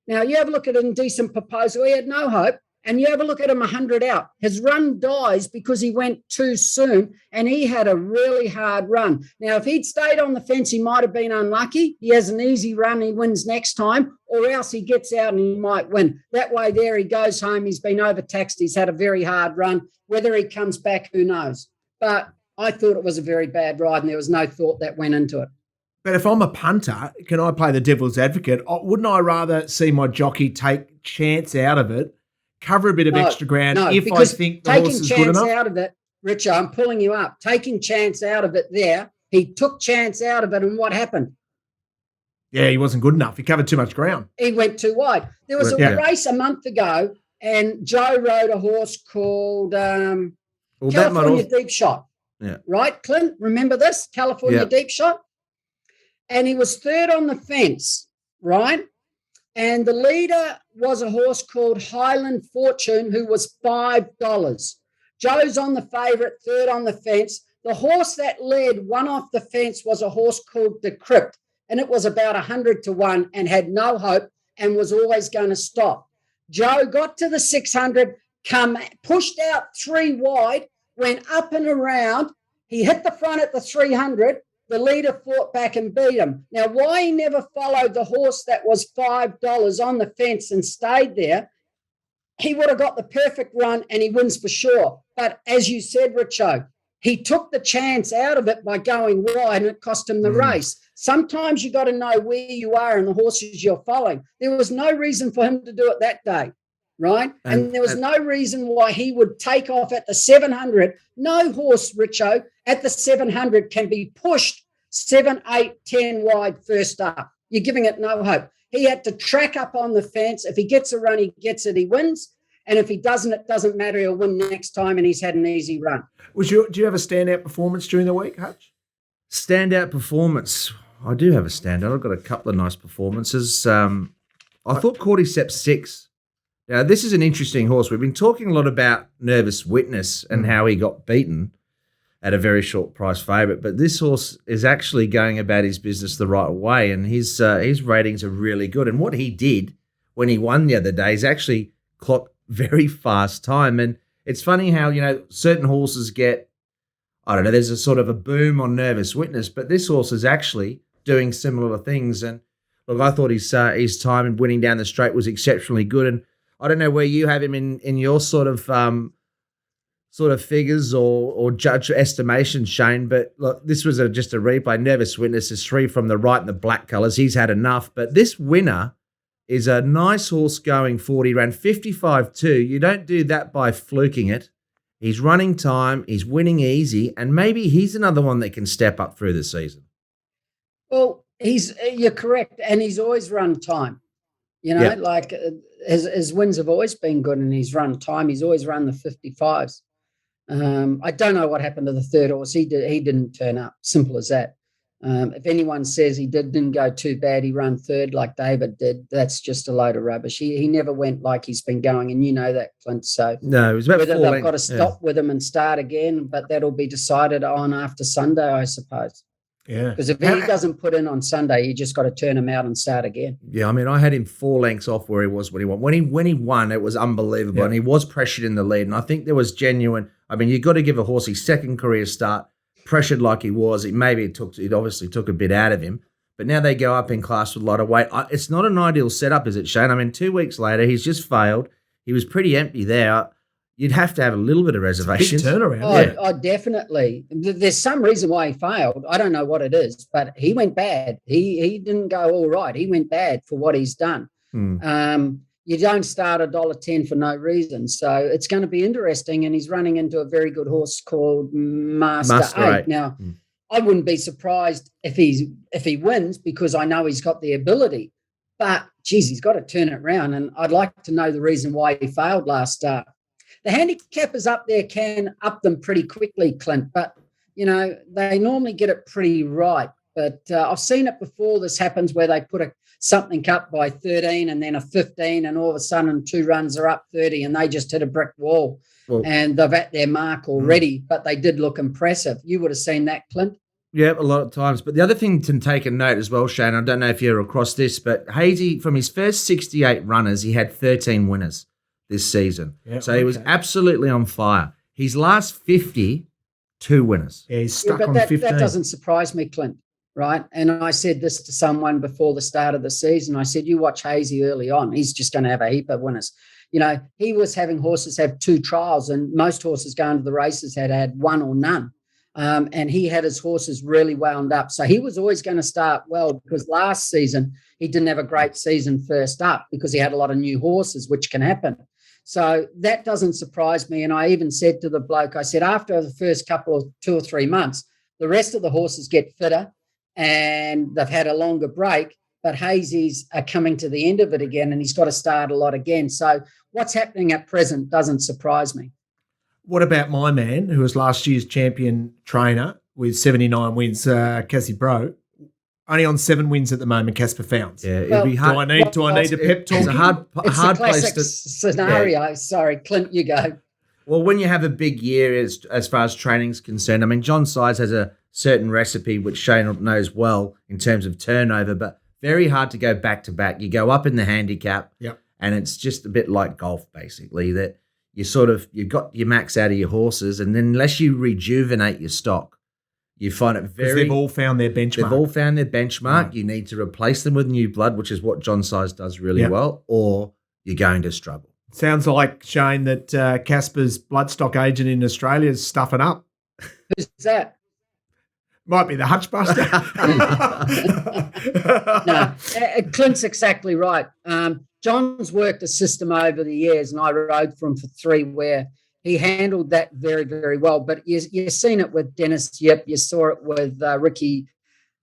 Now, you have a look at Indecent Proposal. He had no hope. And you have a look at him 100 out. His run dies because he went too soon and he had a really hard run. Now, if he'd stayed on the fence, he might have been unlucky. He has an easy run. He wins next time, or else he gets out and he might win. That way there he goes home. He's been overtaxed. He's had a very hard run. Whether he comes back, who knows? But I thought it was a very bad ride and there was no thought that went into it. But if I'm a punter, can I play the devil's advocate? Wouldn't I rather see my jockey take chance out of it, cover a bit of extra ground if I think the horse is good enough? Taking chance out of it, Richo, I'm pulling you up. Taking chance out of it there, he took chance out of it, and what happened? Yeah, he wasn't good enough. He covered too much ground. He went too wide. There was a race a month ago, and Joe rode a horse called California Deep Shot. Yeah. Right, Clint? Remember this? California Deep Shot? And he was third on the fence, right? And the leader was a horse called Highland Fortune, who was $5. Joe's on the favourite, third on the fence. The horse that led one off the fence was a horse called Decrypt, and it was about 100-1 and had no hope and was always going to stop. Joe got to the 600, pushed out 3 wide, went up and around. He hit the front at the 300. The leader fought back and beat him. Now, why he never followed the horse that was $5 on the fence and stayed there, he would have got the perfect run and he wins for sure. But as you said, Richo, he took the chance out of it by going wide and it cost him the race. Sometimes you got to know where you are and the horses you're following. There was no reason for him to do it that day, right? And there was no reason why he would take off at the 700. No horse, Richo, at the 700 can be pushed 7, 8, 10 wide first up. You're giving it no hope. He had to track up on the fence. If he gets a run, he gets it, he wins. And if he doesn't, it doesn't matter. He'll win next time, and he's had an easy run. Do you have a standout performance during the week, Hutch? Standout performance. I do have a standout. I've got a couple of nice performances. I thought Cordyceps 6. Now, this is an interesting horse. We've been talking a lot about Nervous Witness and how he got beaten at a very short price favourite, but this horse is actually going about his business the right way, and his ratings are really good. And what he did when he won the other day is actually clock very fast time. And it's funny how, certain horses get, there's a sort of a boom on Nervous Witness, but this horse is actually doing similar things. And look, I thought his time in winning down the straight was exceptionally good. And I don't know where you have him in your sort of figures or judge estimation, Shane, but look, this was just a replay. Nervous Witness is 3 from the right in the black colours. He's had enough, but this winner is a nice horse going 40, ran 55-2. You don't do that by fluking it. He's running time, he's winning easy, and maybe he's another one that can step up through the season. Well, you're correct, and he's always run time. Like his wins have always been good, and he's run time. He's always run the 55s. I don't know what happened to the third horse. He didn't turn up. Simple as that. If anyone says he didn't go too bad, he ran third like David did, that's just a load of rubbish. He never went like he's been going, and you know that, Clint. So no, it was about whether they've got to stop with him and start again, but that'll be decided on after Sunday, I suppose. Yeah. Because if he doesn't put in on Sunday, you just got to turn him out and start again. Yeah, I mean, I had him 4 lengths off where he was when he won. When he won, it was unbelievable, and he was pressured in the lead. And I think there was genuine. I mean, you've got to give a horse his second career start, pressured like he was. It obviously took a bit out of him, but now they go up in class with a lot of weight. It's not an ideal setup, is it, Shane? I mean, 2 weeks later, he's just failed. He was pretty empty there. You'd have to have a little bit of reservations. Big turnaround. Oh, definitely. There's some reason why he failed. I don't know what it is, but he went bad. He didn't go all right. He went bad for what he's done. You don't start $1.10 for no reason. So it's going to be interesting. And he's running into a very good horse called Master 8. Now, I wouldn't be surprised if he wins, because I know he's got the ability. But, geez, he's got to turn it around. And I'd like to know the reason why he failed last start. The handicappers up there can up them pretty quickly, Clint, but, they normally get it pretty right. But I've seen it before. This happens where they put something up by 13 and then a 15, and all of a sudden 2 runs are up 30 and they just hit a brick wall. And they've at their mark already, but they did look impressive. You would have seen that, Clint. Yeah, a lot of times. But the other thing to take a note as well, Shane, I don't know if you're across this, but Hazy, from his first 68 runners, he had 13 winners. this season. Yeah, so he was absolutely on fire. His last 50, 2 winners. Yeah, he's stuck but on that 15. That doesn't surprise me, Clint, right? And I said this to someone before the start of the season. I said, you watch Hazy early on. He's just going to have a heap of winners. You know, he was having horses have 2 trials, and most horses going to the races had 1 or none. And he had his horses really wound up. So he was always going to start well, because last season he didn't have a great season first up because he had a lot of new horses, which can happen. So that doesn't surprise me. And I even said to the bloke, I said, after the first couple of 2 or 3 months, the rest of the horses get fitter and they've had a longer break, but Hazy's are coming to the end of it again, and he's got to start a lot again. So what's happening at present doesn't surprise me. What about my man, who was last year's champion trainer with 79 wins, Cassie Bro? Only on 7 wins at the moment, Casper Founds. Yeah, it'd be hard. Do I need a pep talk? It's a hard classic place to scenario. Yeah. Sorry, Clint, you go. Well, when you have a big year as far as training's concerned, I mean, John Size has a certain recipe which Shane knows well in terms of turnover, but very hard to go back to back. You go up in the handicap, and it's just a bit like golf, basically, that you've got your max out of your horses, and then unless you rejuvenate your stock, you find it very... Because they've all found their benchmark. They've all found their benchmark. Right. You need to replace them with new blood, which is what John Size does really well, or you're going to struggle. Sounds like, Shane, that Casper's bloodstock agent in Australia is stuffing up. Who's that? Might be the Hutchbuster. No, Clint's exactly right. John's worked a system over the years, and I rode for him for 3, where he handled that very, very well. But you've seen it with Dennis Yip. You saw it with Ricky.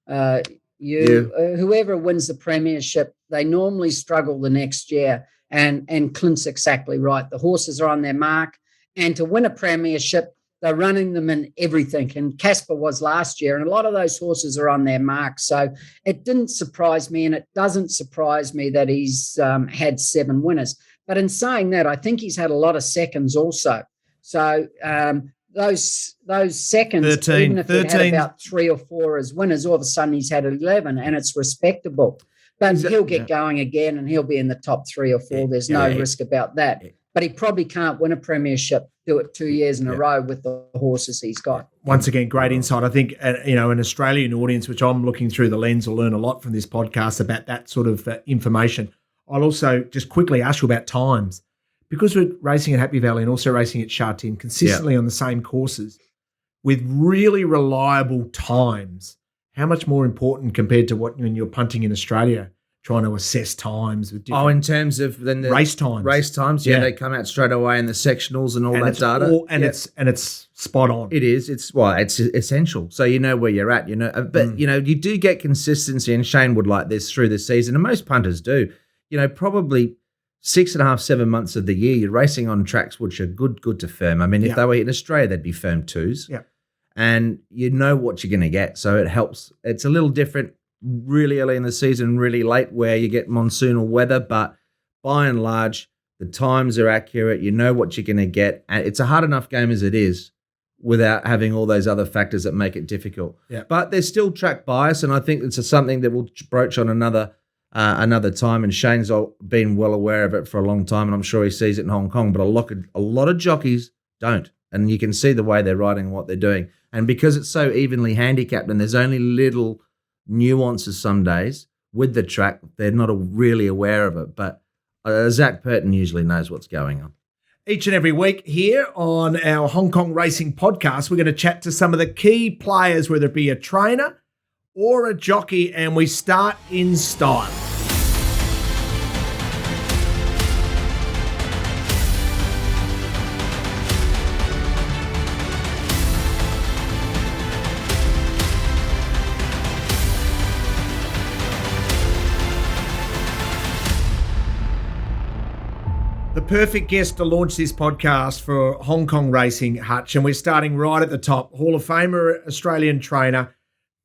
Whoever wins the premiership, they normally struggle the next year. And Clint's exactly right. The horses are on their mark. And to win a premiership, they're running them in everything. And Casper was last year. And a lot of those horses are on their mark. So it didn't surprise me. And it doesn't surprise me that he's had 7 winners. But in saying that, I think he's had a lot of seconds also. So those seconds, 13, even if he had about 3 or 4 as winners, all of a sudden he's had 11, and it's respectable. But he'll get going again, and he'll be in the top 3 or 4. There's no risk about that. But he probably can't win a premiership, do it 2 years in a row with the horses he's got. Once again, great insight. I think, an Australian audience, which I'm looking through the lens, will learn a lot from this podcast about that sort of information. I'll also just quickly ask you about times. Because we're racing at Happy Valley and also racing at Sha Tin consistently on the same courses with really reliable times, how much more important compared to when you're punting in Australia, trying to assess times with different... in terms of then the race times. Race times, they come out straight away in the sectionals and all that data. It's spot on. It is. It's essential. So you know where you're at, But, you do get consistency, and Shane would like this through the season, and most punters do. Probably 6.5, 7 months of the year, you're racing on tracks which are good to firm. I mean, if they were in Australia, they'd be firm 2s. Yeah. And you know what you're going to get. So it helps. It's a little different really early in the season, really late, where you get monsoonal weather. But by and large, the times are accurate. You know what you're going to get. And it's a hard enough game as it is without having all those other factors that make it difficult. Yeah. But there's still track bias, and I think it's something that we'll broach on another time, and Shane's been well aware of it for a long time, and I'm sure he sees it in Hong Kong, but a lot of jockeys don't, and you can see the way they're riding and what they're doing. And because it's so evenly handicapped and there's only little nuances some days with the track, they're not really aware of it. But Zach Purton usually knows what's going on. Each and every week here on our Hong Kong Racing podcast, we're going to chat to some of the key players, whether it be a trainer or a jockey, and we start in style. The perfect guest to launch this podcast for Hong Kong Racing, Hutch, and we're starting right at the top. Hall of Famer, Australian trainer,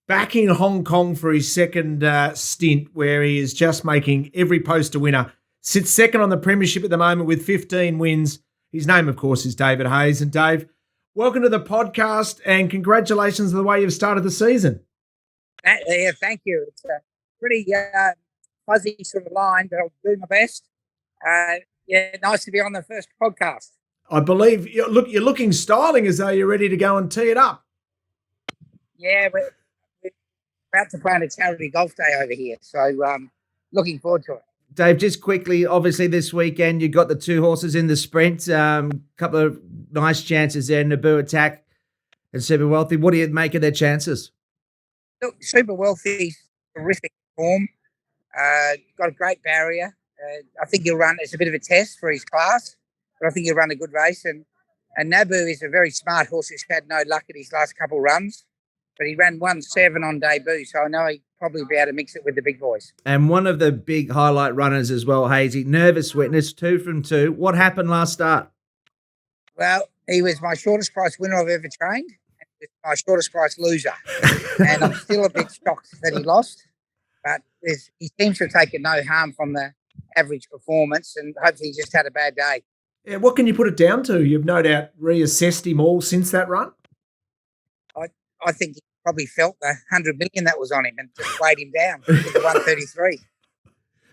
back in Hong Kong for his second stint, where he is just making every poster winner. Sits second on the premiership at the moment with 15 wins. His name, of course, is David Hayes. And Dave, welcome to the podcast, and congratulations on the way you've started the season. Yeah, thank you. It's a pretty fuzzy sort of line, but I'll do my best. Yeah, nice to be on the first podcast. I believe you're looking styling as though you're ready to go and tee it up. Yeah, we're about to plan a charity golf day over here, so looking forward to it. Dave, just quickly, obviously this weekend you got the 2 horses in the sprint. Couple of nice chances there, Naboo Attack and Super Wealthy. What do you make of their chances? Look, Super Wealthy's terrific form. Got a great barrier. I think he'll run. It's a bit of a test for his class, but I think he'll run a good race. And Naboo is a very smart horse who's had no luck at his last couple of runs, but he ran 1.7 on debut, so I know he'll probably be able to mix it with the big boys. And one of the big highlight runners as well, Hazy, Nervous Witness, 2 from 2. What happened last start? Well, he was my shortest price winner I've ever trained, and he was my shortest price loser. And I'm still a bit shocked that he lost, but he seems to have taken no harm from the average performance, and hopefully he just had a bad day. Yeah, what can you put it down to? You've no doubt reassessed him all since that run. I think he probably felt the 100 million that was on him and just weighed him down to the 133.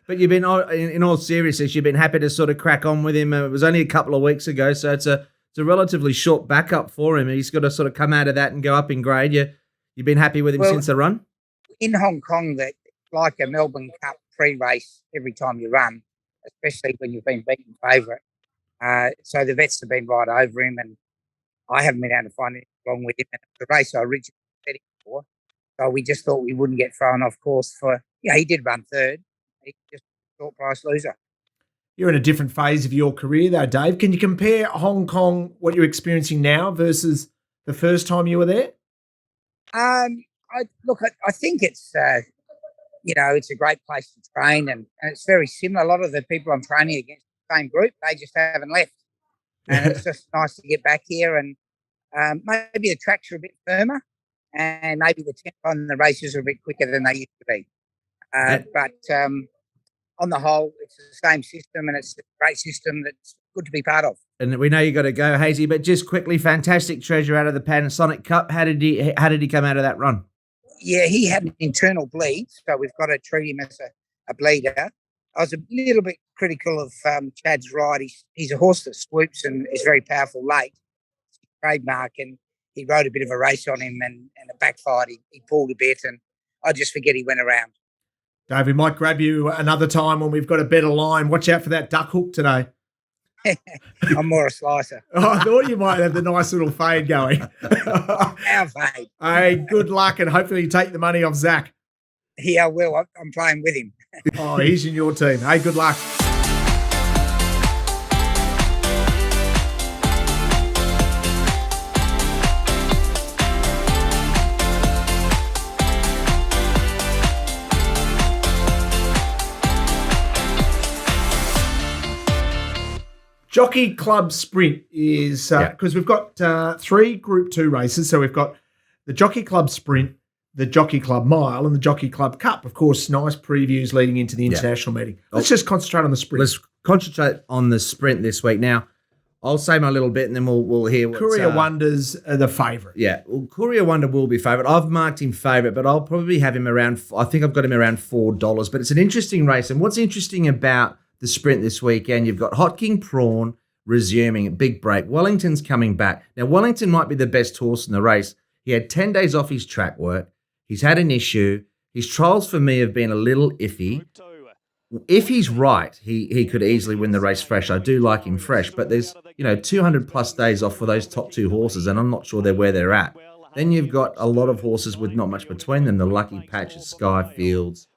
But you've been, in all seriousness, you've been happy to sort of crack on with him. It was only a couple of weeks ago, so it's a relatively short backup for him. He's got to sort of come out of that and go up in grade. You've been happy with him since the run? In Hong Kong, that like a Melbourne Cup pre-race every time you run, especially when you've been beaten favourite. So the vets have been right over him, and I haven't been able to find anything wrong with him. And the race I originally set him for, so we just thought we wouldn't get thrown off course for. Yeah, he did run third. He just short price loser. You're in a different phase of your career, though, Dave. Can you compare Hong Kong, what you're experiencing now, versus the first time you were there? I think it's it's a great place to train, and it's very similar. A lot of the people I'm training against, the same group, they just haven't left, and it's just nice to get back here. And maybe the tracks are a bit firmer, and maybe the tempo and the races are a bit quicker than they used to be. But on the whole, it's the same system, and it's a great system that's good to be part of. And we know you got to go, Hazy, but just quickly, fantastic treasure out of the Panasonic Cup. How did he come out of that run? Yeah, he had an internal bleed, so we've got to treat him as a bleeder. I was a little bit critical of Chad's ride. He's a horse that swoops and is very powerful late. It's his trademark, and he rode a bit of a race on him, and it backfired. He pulled a bit, and I just forget he went around. Dave, we might grab you another time when we've got a better line. Watch out for that duck hook today. I'm more a slicer. I thought you might have the nice little fade going. Our fade. Hey, good luck, and hopefully you take the money off Zach. Yeah, I will. I'm playing with him. Oh, he's in your team. Hey, good luck. Jockey Club Sprint is because we've got 3 Group 2 races. So we've got the Jockey Club Sprint, the Jockey Club Mile, and the Jockey Club Cup. Of course, nice previews leading into the international meeting. Let's just concentrate on the sprint. Let's concentrate on the sprint this week. Now, I'll say my little bit, and then we'll hear what's... Courier Wonder's the favourite. Yeah, well, Courier Wonder will be favourite. I've marked him favourite, but I'll probably have him around... I think I've got him around $4. But it's an interesting race, and what's interesting about the sprint this weekend, you've got Hot King Prawn resuming, big break. Wellington's coming back. Now, Wellington might be the best horse in the race. He had 10 days off his track work. He's had an issue. His trials for me have been a little iffy. If he's right, he could easily win the race fresh. I do like him fresh, but there's 200 plus days off for those top 2 horses, and I'm not sure they're where they're at. Then you've got a lot of horses with not much between them, the Lucky Patches, Skyfields,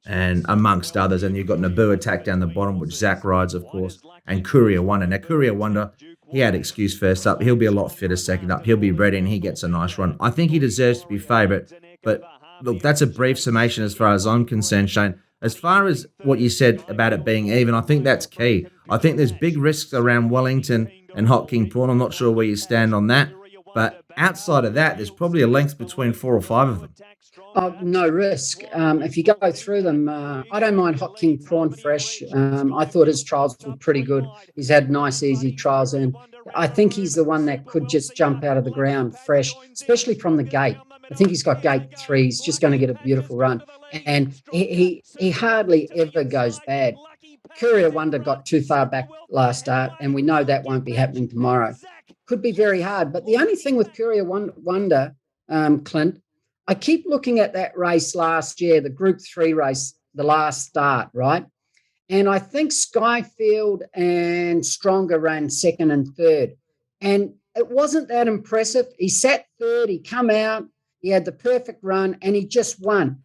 and amongst others. And you've got Naboo Attack down the bottom, which Zach rides, of course, and Courier Wonder. Now, Courier Wonder, he had excuse first up. He'll be a lot fitter second up. He'll be ready, and he gets a nice run. I think he deserves to be favourite, but look, that's a brief summation as far as I'm concerned, Shane. As far as what you said about it being even, I think that's key. I think there's big risks around Wellington and Hot King Prawn. I'm not sure where you stand on that, but outside of that, there's probably a length between 4 or 5 of them. No risk. If you go through them, I don't mind Hot King Prawn fresh. I thought his trials were pretty good. He's had nice, easy trials, and I think he's the one that could just jump out of the ground fresh, especially from the gate. I think he's got gate 3. He's just going to get a beautiful run, and he hardly ever goes bad. Courier Wonder got too far back last start, and we know that won't be happening tomorrow. Could be very hard. But the only thing with Courier Wonder, Clint, I keep looking at that race last year, the Group 3 race, the last start, right? And I think Skyfield and Stronger ran second and third. And it wasn't that impressive. He sat third, he come out, he had the perfect run, and he just won.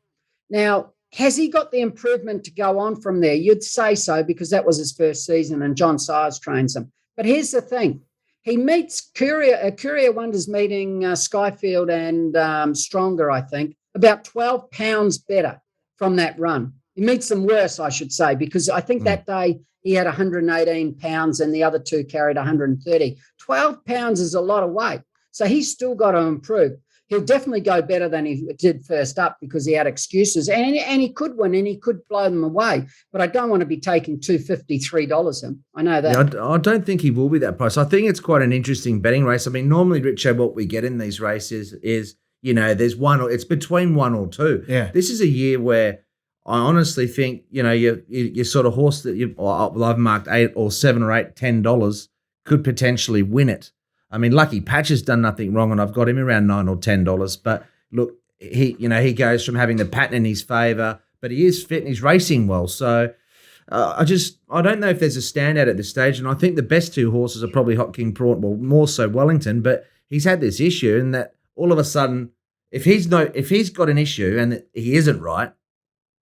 Now, has he got the improvement to go on from there? You'd say so, because that was his first season and John Sayers trains him. But here's the thing. He meets Courier Wonder's meeting Skyfield and Stronger, I think, about 12 pounds better from that run. He meets them worse, I should say, because I think that day he had 118 pounds and the other two carried 130. 12 pounds is a lot of weight. So he's still got to improve. He'll definitely go better than he did first up because he had excuses, and he could win and he could blow them away. But I don't want to be taking $253 him. I know that. Yeah, I don't think he will be that price. I think it's quite an interesting betting race. I mean, normally, Richo, what we get in these races is, there's one or it's between one or two. Yeah. This is a year where I honestly think, your sort of horse that I've marked $8 or $7 or $8, $10 could potentially win it. I mean, Lucky Patch has done nothing wrong, and I've got him around $9 or $10. But look, he goes from having the pattern in his favour, but he is fit and he's racing well. So I don't know if there's a standout at this stage, and I think the best two horses are probably Hot King Prawn, well, more so Wellington. But he's had this issue, and that all of a sudden, if he's got an issue and he isn't right,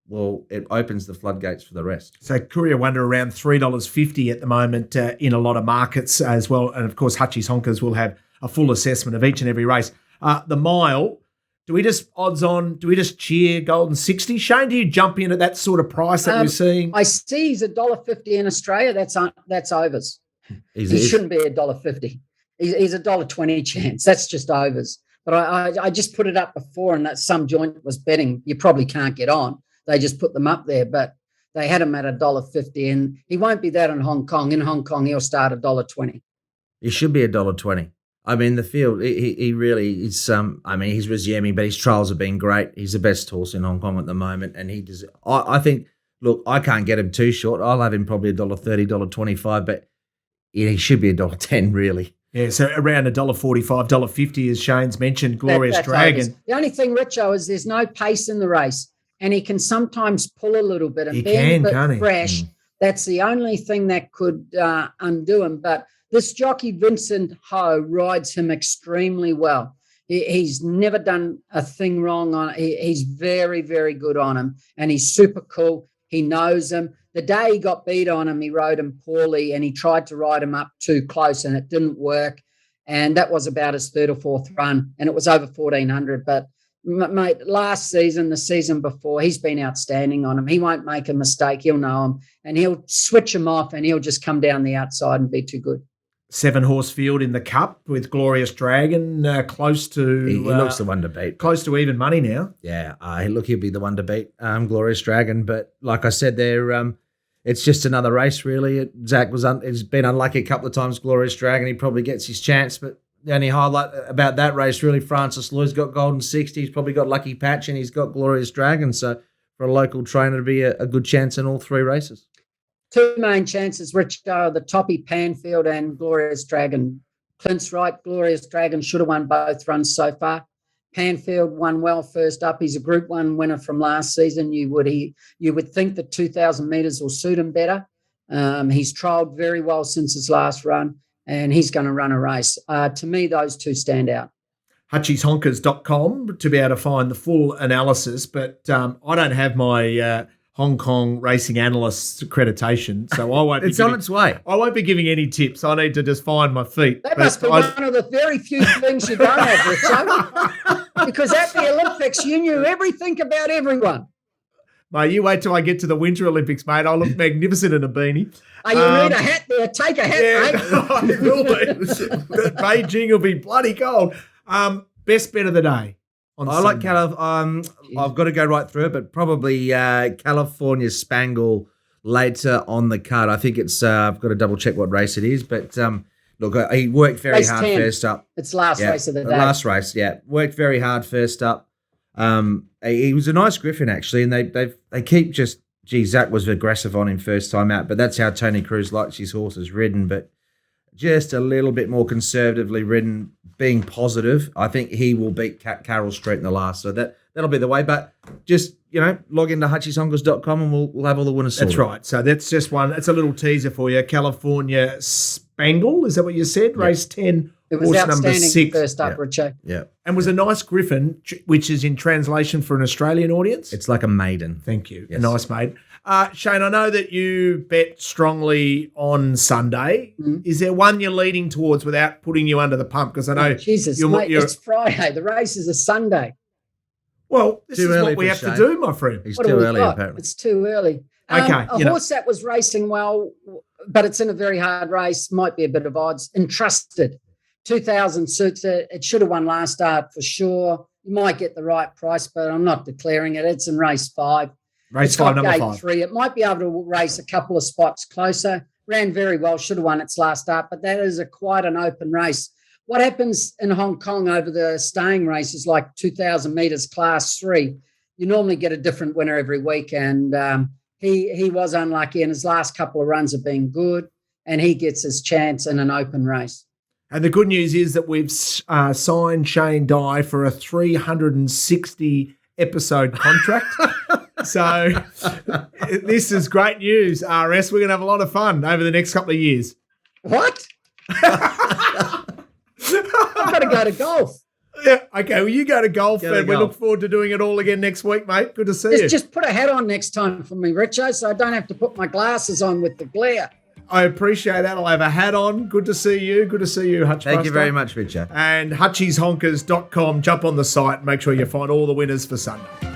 well, it opens the floodgates for the rest. So Courier Wonder around $3.50 at the moment in a lot of markets as well. And, of course, Hutchi's Honkers will have a full assessment of each and every race. The mile, do we just cheer Golden 60? Shane, do you jump in at that sort of price that we're seeing? I see he's $1.50 in Australia. That's overs. He shouldn't be $1.50. He's $1.20 chance. That's just overs. But I just put it up before, and that some joint was betting you probably can't get on. They just put them up there, but they had him at $1.50, and he won't be that in Hong Kong. In Hong Kong, he'll start $1.20. He should be $1.20. I mean, the field, he really is. He's resuming, but his trials have been great. He's the best horse in Hong Kong at the moment, and he does. I think. Look, I can't get him too short. I'll have him probably $1.30, $1.25, but he should be $1.10 really. Yeah, so around $1.45, $1.50, as Shane's mentioned. Glorious Dragon. Obvious. The only thing, Richo, is there's no pace in the race. And he can sometimes pull a little bit and being a bit fresh. That's the only thing that could undo him. But this jockey, Vincent Ho, rides him extremely well. He's never done a thing wrong on it. He's very, very good on him, and he's super cool. He knows him. The day he got beat on him, he rode him poorly, and he tried to ride him up too close, and it didn't work. And that was about his third or fourth run, and it was over 1,400. But mate, last season, the season before, he's been outstanding on him. He won't make a mistake. He'll know him, and he'll switch him off, and he'll just come down the outside and be too good. 7-horse field in the Cup with Glorious Dragon, close to... He looks the one to beat. Close to even money now. Yeah, he'll be the one to beat, Glorious Dragon. But like I said there, it's just another race, really. Zach has been unlucky a couple of times, Glorious Dragon. He probably gets his chance, but... The only highlight about that race, really, Francis Lou's got Golden 60. He's probably got Lucky Patch, and he's got Glorious Dragon. So for a local trainer to be a good chance in all three races. Two main chances, Rich, the Toppy, Panfield and Glorious Dragon. Clint's right. Glorious Dragon should have won both runs so far. Panfield won well first up. He's a Group 1 winner from last season. You would think that 2,000 metres will suit him better. He's trialled very well since his last run, and he's going to run a race. To me, those two stand out. HutchiesHonkers.com to be able to find the full analysis, but I don't have my Hong Kong racing analyst accreditation, so I won't. It's on its way. I won't be giving any tips. I need to just find my feet. That must be one of the very few things you don't have, Richo. Because at the Olympics, you knew everything about everyone. Mate, you wait till I get to the Winter Olympics, mate. I'll look magnificent in a beanie. Oh, you need a hat there. Take a hat, mate. It will be. Beijing will be bloody cold. Best bet of the day. I like I've got to go right through it, but probably California Spangle later on the card. I think it's I've got to double check what race it is, but look, he worked very hard 10. first up. It's last race of the day. Last race, yeah. Worked very hard first up. He was a nice Griffin actually, and they keep just Zach was aggressive on him first time out, but that's how Tony Cruz likes his horses ridden, but just a little bit more conservatively ridden, being positive. I think he will beat Carroll Street in the last, so that'll be the way. But just, log into hutchieshonkers.com and we'll have all the winners sorted. That's right. So that's just one. It's a little teaser for you. California Spangle, is that what you said? Yep. Race 10. It was outstanding first up, Richo. Yeah. And was a nice griffin, which is in translation for an Australian audience. It's like a maiden. Thank you. Yes. A nice maiden. Shane, I know that you bet strongly on Sunday. Mm. Is there one you're leading towards without putting you under the pump? Because I know Jesus, mate, it's Friday. The race is a Sunday. Well, this is what we have to do, my friend. It's too early, apparently. It's too early. Okay. A horse that was racing well, but it's in a very hard race, might be a bit of odds. Entrusted. 2,000 suits it. It should have won last start for sure. You might get the right price, but I'm not declaring it. It's in race 5. Race 5, number 5. 3. It might be able to race a couple of spots closer. Ran very well, should have won its last start, but that is quite an open race. What happens in Hong Kong over the staying races, like 2,000 metres class 3, you normally get a different winner every week, and he was unlucky, and his last couple of runs have been good, and he gets his chance in an open race. And the good news is that we've signed Shane Dye for a 360 episode contract. So this is great news, RS. We're going to have a lot of fun over the next couple of years. What? I've got to go to golf. Yeah, okay. Well, you go to golf, and we look forward to doing it all again next week, mate. Good to see you. Just put a hat on next time for me, Richo, so I don't have to put my glasses on with the glare. I appreciate that. I'll have a hat on. Good to see you. Good to see you, Hutch. Thank you very much, Richo. And hutchieshonkers.com. Jump on the site and make sure you find all the winners for Sunday.